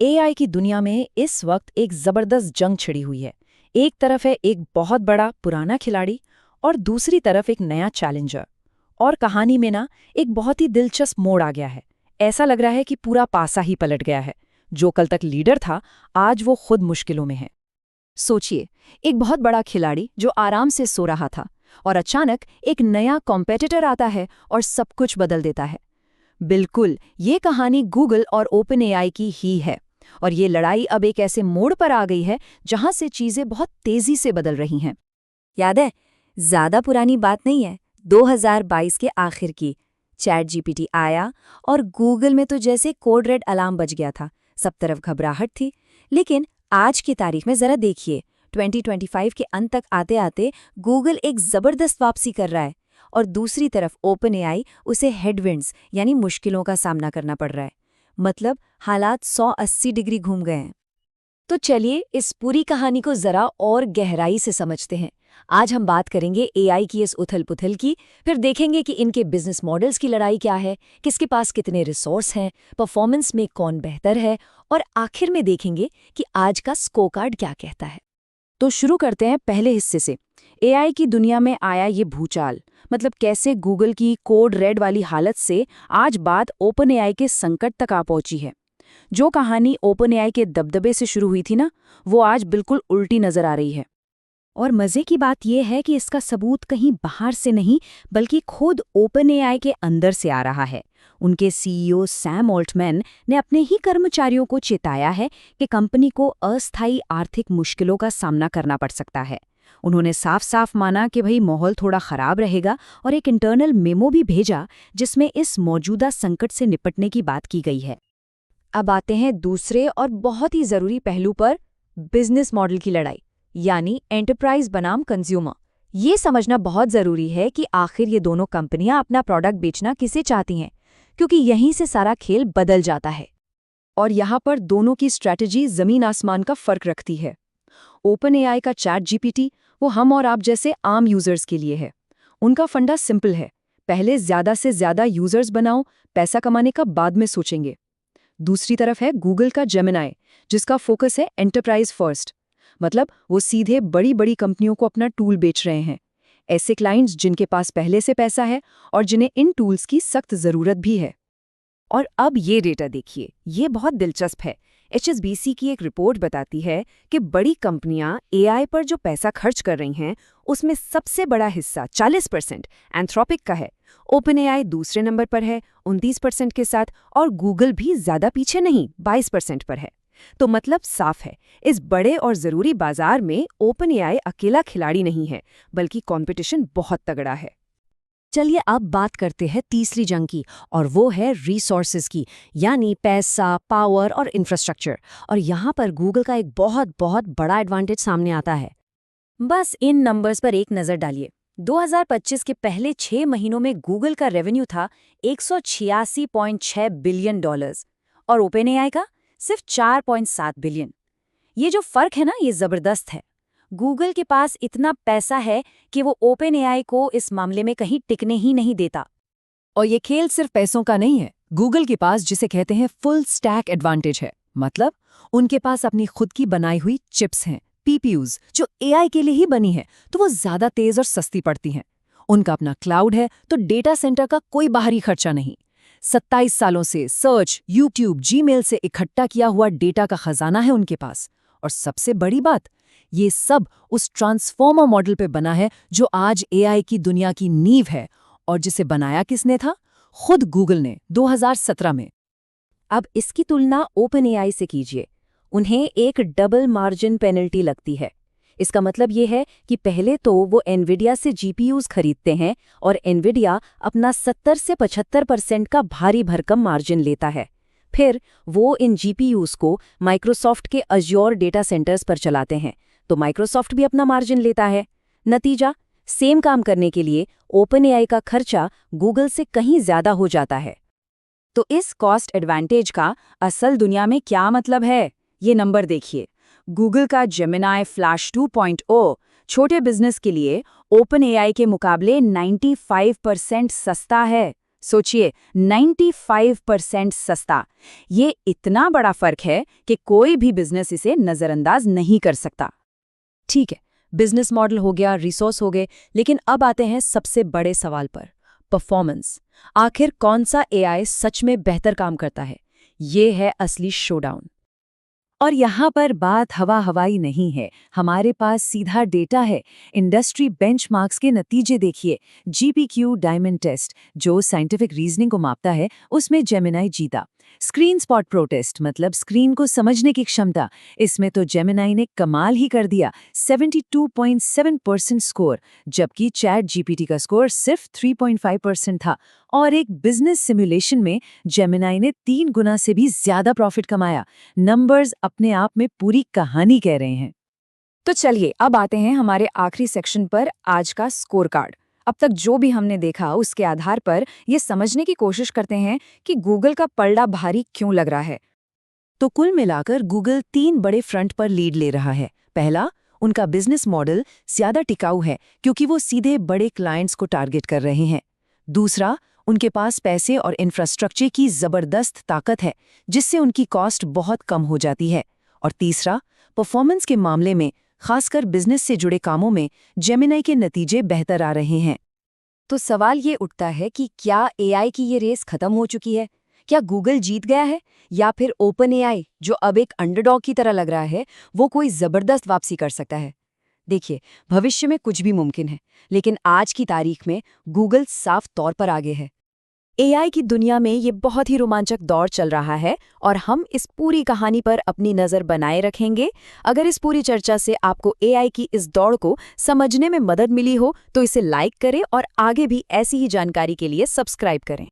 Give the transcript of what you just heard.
AI की दुनिया में इस वक्त एक जबरदस्त जंग छिड़ी हुई है। एक तरफ है एक बहुत बड़ा पुराना खिलाड़ी और दूसरी तरफ एक नया चैलेंजर। और कहानी में ना एक बहुत ही दिलचस्प मोड़ आ गया है। ऐसा लग रहा है कि पूरा पासा ही पलट गया है। जो कल तक लीडर था, आज वो खुद मुश्किलों में है। सोचिए, एक बहुत बड़ा खिलाड़ी जो आराम से सो रहा था और अचानक एक नया कॉम्पिटिटर आता है और सब कुछ बदल देता है। बिल्कुल, ये कहानी गूगल और ओपन एआई की ही है। और ये लड़ाई अब एक ऐसे मोड़ पर आ गई है जहां से चीजें बहुत तेजी से बदल रही हैं। याद है, ज्यादा पुरानी बात नहीं है, 2022 के आखिर की। चैट जीपीटी आया और गूगल में तो जैसे कोड रेड अलार्म बज गया था। सब तरफ घबराहट थी। लेकिन आज की तारीख में जरा देखिए, 2025 के अंत तक आते आते गूगल एक जबरदस्त वापसी कर रहा है और दूसरी तरफ ओपन एआई उसे हेडविंड्स यानी मुश्किलों का सामना करना पड़ रहा है। मतलब हालात 180 डिग्री घूम गए हैं। तो चलिए इस पूरी कहानी को जरा और गहराई से समझते हैं। आज हम बात करेंगे एआई की इस उथल-पुथल की, फिर देखेंगे कि इनके बिजनेस मॉडल्स की लड़ाई क्या है, किसके पास कितने रिसोर्स हैं, परफॉर्मेंस में कौन बेहतर है, और आखिर में देखेंगे कि आज का स्कोरकार्ड क्या कहता है। तो शुरू करते हैं पहले हिस्से से। एआई की दुनिया में आया ये भूचाल, मतलब कैसे गूगल की कोड रेड वाली हालत से आज बात ओपन एआई के संकट तक आ पहुंची है। जो कहानी ओपन एआई के दबदबे से शुरू हुई थी ना, वो आज बिल्कुल उल्टी नजर आ रही है। और मजे की बात यह है कि इसका सबूत कहीं बाहर से नहीं, बल्कि खुद ओपन एआई के अंदर से आ रहा है। उनके सीईओ सैम ऑल्टमैन ने अपने ही कर्मचारियों को चेताया है कि कंपनी को अस्थायी आर्थिक मुश्किलों का सामना करना पड़ सकता है। उन्होंने साफ साफ माना कि भाई माहौल थोड़ा खराब रहेगा और एक इंटरनल मेमो भी भेजा जिसमें इस मौजूदा संकट से निपटने की बात की गई है। अब आते हैं दूसरे और बहुत ही जरूरी पहलू पर, बिजनेस मॉडल की लड़ाई, यानी एंटरप्राइज बनाम कंज्यूमर। ये समझना बहुत जरूरी है कि आखिर ये दोनों कंपनियां अपना प्रोडक्ट बेचना किसे चाहती हैं, क्योंकि यहीं से सारा खेल बदल जाता है। और यहाँ पर दोनों की स्ट्रैटेजी जमीन आसमान का फर्क रखती है। ओपन एआई का चैट जीपीटी वो हम और आप जैसे आम यूजर्स के लिए है। उनका फंडा सिंपल है, पहले ज्यादा से ज्यादा यूजर्स बनाओ, पैसा कमाने का बाद में सोचेंगे। दूसरी तरफ है गूगल का जेमिनाई, जिसका फोकस है एंटरप्राइज फर्स्ट। मतलब वो सीधे बड़ी बड़ी कंपनियों को अपना टूल बेच रहे हैं, ऐसे क्लाइंट्स जिनके पास पहले से पैसा है और जिन्हें इन टूल्स की सख्त जरूरत भी है। और अब ये डेटा देखिए, ये बहुत दिलचस्प है। एचएसबीसी की एक रिपोर्ट बताती है कि बड़ी कंपनियां एआई पर जो पैसा खर्च कर रही हैं, उसमें सबसे बड़ा हिस्सा 40% एंथ्रोपिक का है। ओपन एआई दूसरे नंबर पर है 29% के साथ, और गूगल भी ज्यादा पीछे नहीं, 22% पर है। तो मतलब साफ है, इस बड़े और जरूरी बाजार में ओपन एआई अकेला खिलाड़ी नहीं है, बल्कि कंपटीशन बहुत तगड़ा है। चलिए अब बात करते हैं तीसरी जंग की, और वो है रिसोर्सेज की, यानी पैसा, पावर और इंफ्रास्ट्रक्चर। और यहाँ पर गूगल का एक बहुत बहुत बड़ा एडवांटेज सामने आता है। बस इन नंबर्स पर एक नज़र डालिए। 2025 के पहले 6 महीनों में गूगल का रेवेन्यू था $186.6 बिलियन और ओपन एआई का सिर्फ 4.7 बिलियन। ये जो फर्क है ना, ये जबरदस्त है। गूगल के पास इतना पैसा है कि वो ओपन एआई को इस मामले में कहीं टिकने ही नहीं देता। और ये खेल सिर्फ पैसों का नहीं है। गूगल के पास जिसे कहते हैं फुल स्टैक एडवांटेज है। मतलब उनके पास अपनी खुद की बनाई हुई चिप्स हैं, पीपीयूज, जो एआई के लिए ही बनी है, तो वो ज्यादा तेज और सस्ती पड़ती हैं। उनका अपना क्लाउड है, तो डेटा सेंटर का कोई बाहरी खर्चा नहीं। 27 सालों से सर्च, यूट्यूब, जीमेल से इकट्ठा किया हुआ डेटा का खजाना है उनके पास। और सबसे बड़ी बात, ये सब उस ट्रांसफॉर्मर मॉडल पे बना है जो आज एआई की दुनिया की नींव है, और जिसे बनाया किसने था? खुद गूगल ने 2017 में। अब इसकी तुलना ओपन एआई से कीजिए। उन्हें एक डबल मार्जिन पेनल्टी लगती है। इसका मतलब ये है कि पहले तो वो एनविडिया से जीपीयूज खरीदते हैं और एनविडिया अपना 70 से 75% का भारी भरकम मार्जिन लेता है। फिर वो इन जीपीयूज को माइक्रोसॉफ्ट के अज्योर डेटा सेंटर्स पर चलाते हैं, तो माइक्रोसॉफ्ट भी अपना मार्जिन लेता है। नतीजा, सेम काम करने के लिए ओपन एआई का खर्चा गूगल से कहीं ज्यादा हो जाता है। तो इस कॉस्ट एडवांटेज का असल दुनिया में क्या मतलब है, ये नंबर देखिए। गूगल का जेमिनाई फ्लैश 2.0 छोटे बिजनेस के लिए ओपन एआई के मुकाबले 95% सस्ता है। सोचिए, 95% सस्ता। ये इतना बड़ा फर्क है कि कोई भी बिजनेस इसे नजरअंदाज नहीं कर सकता। ठीक है, बिजनेस मॉडल हो गया, रिसोर्स हो गए, लेकिन अब आते हैं सबसे बड़े सवाल पर, परफॉर्मेंस। आखिर कौन सा एआई सच में बेहतर काम करता है? ये है असली शोडाउन। और यहाँ पर बात हवा हवाई नहीं है, हमारे पास सीधा डेटा है। इंडस्ट्री बेंचमार्क्स के नतीजे देखिए। जीपीक्यू डायमंड टेस्ट, जो साइंटिफिक रीजनिंग को मापता है, उसमें जेमिनाई जीता। स्क्रीन स्पॉट प्रोटेस्ट, मतलब स्क्रीन को समझने की क्षमता, इसमें तो जेमिनाई ने कमाल ही कर दिया, 72.7% स्कोर, जबकि चैट जीपीटी का स्कोर सिर्फ 3.5% था। और एक बिजनेस सिमुलेशन में जेमिनाई ने 3 गुना से भी ज्यादा प्रॉफिट कमाया। नंबर्स अपने आप में पूरी कहानी कह रहे हैं। तो चलिए अब आते हैं हमारे आखिरी सेक्शन पर, आज का स्कोर कार्ड। अब तक जो भी हमने देखा उसके आधार पर ये समझने की कोशिश करते हैं कि गूगल का पलड़ा भारी क्यों लग रहा है। तो कुल मिलाकर गूगल 3 बड़े फ्रंट पर लीड ले रहा है। पहला, उनका बिजनेस मॉडल ज्यादा टिकाऊ है क्योंकि वो सीधे बड़े क्लाइंट्स को टारगेट कर रहे हैं। दूसरा, उनके पास पैसे और इंफ्रास्ट्रक्चर की जबरदस्त ताकत है जिससे उनकी कॉस्ट बहुत कम हो जाती है। और तीसरा, परफॉर्मेंस के मामले में, खासकर बिजनेस से जुड़े कामों में, जेमिनाई के नतीजे बेहतर आ रहे हैं। तो सवाल ये उठता है कि क्या एआई की ये रेस खत्म हो चुकी है? क्या गूगल जीत गया है, या फिर ओपन एआई, जो अब एक अंडरडॉग की तरह लग रहा है, वो कोई जबरदस्त वापसी कर सकता है? देखिए, भविष्य में कुछ भी मुमकिन है, लेकिन आज की तारीख में गूगल साफ तौर पर आगे है। एआई की दुनिया में ये बहुत ही रोमांचक दौर चल रहा है और हम इस पूरी कहानी पर अपनी नज़र बनाए रखेंगे। अगर इस पूरी चर्चा से आपको एआई की इस दौड़ को समझने में मदद मिली हो तो इसे लाइक करें और आगे भी ऐसी ही जानकारी के लिए सब्सक्राइब करें।